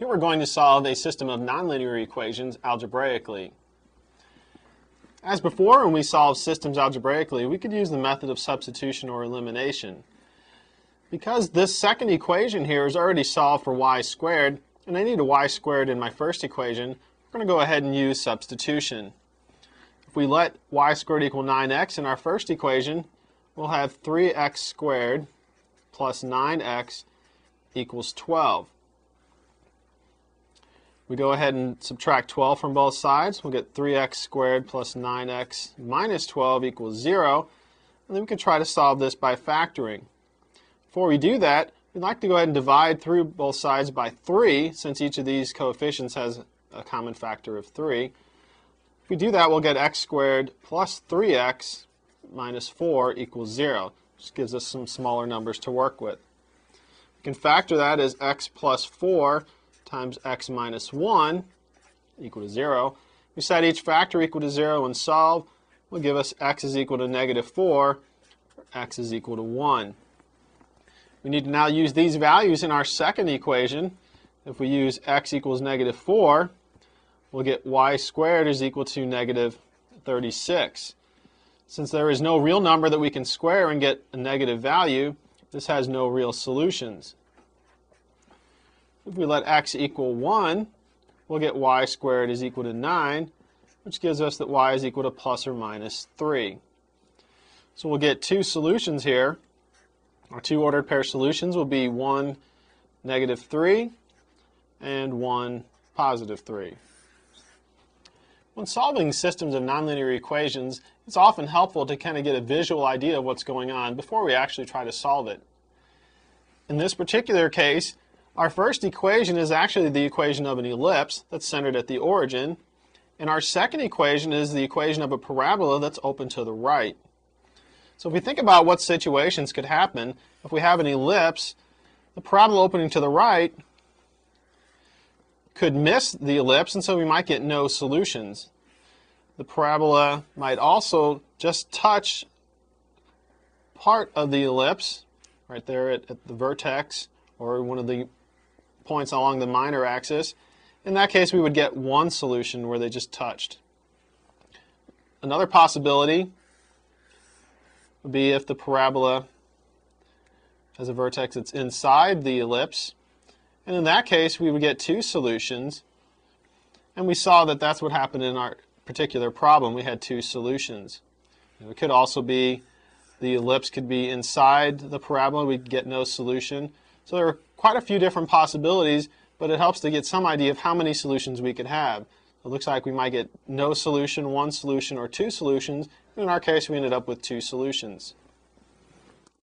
Here we're going to solve a system of nonlinear equations algebraically. As before, when we solve systems algebraically, we could use the method of substitution or elimination. Because this second equation here is already solved for y squared, and I need a y squared in my first equation, we're going to go ahead and use substitution. If we let y squared equal 9x in our first equation, we'll have 3x squared plus 9x equals 12. We go ahead and subtract 12 from both sides. We'll get 3x squared plus 9x minus 12 equals 0. And then we can try to solve this by factoring. Before we do that, we'd like to go ahead and divide through both sides by 3, since each of these coefficients has a common factor of 3. If we do that, we'll get x squared plus 3x minus 4 equals 0. Just gives us some smaller numbers to work with. We can factor that as x plus 4 times x minus 1 equal to 0. We set each factor equal to 0 and solve. Will give us x is equal to negative 4, or x is equal to 1. We need to now use these values in our second equation. If we use x equals negative 4, we'll get y squared is equal to negative 36. Since there is no real number that we can square and get a negative value, this has no real solutions. If we let x equal 1, we'll get y squared is equal to 9, which gives us that y is equal to plus or minus 3. So we'll get two solutions here. Our two ordered pair solutions will be 1, negative 3, and 1, positive 3. When solving systems of nonlinear equations, it's often helpful to kind of get a visual idea of what's going on before we actually try to solve it. In this particular case, our first equation is actually the equation of an ellipse that's centered at the origin, and our second equation is the equation of a parabola that's open to the right. So if we think about what situations could happen, if we have an ellipse, the parabola opening to the right could miss the ellipse, and so we might get no solutions. The parabola might also just touch part of the ellipse, right there at the vertex, or one of the points along the minor axis. In that case, we would get one solution where they just touched. Another possibility would be if the parabola has a vertex that's inside the ellipse. And in that case, we would get two solutions. And we saw that that's what happened in our particular problem. We had two solutions. It could also be the ellipse could be inside the parabola. We'd get no solution. So there are quite a few different possibilities, but it helps to get some idea of how many solutions we could have. It looks like we might get no solution, one solution, or two solutions. In our case, we ended up with two solutions.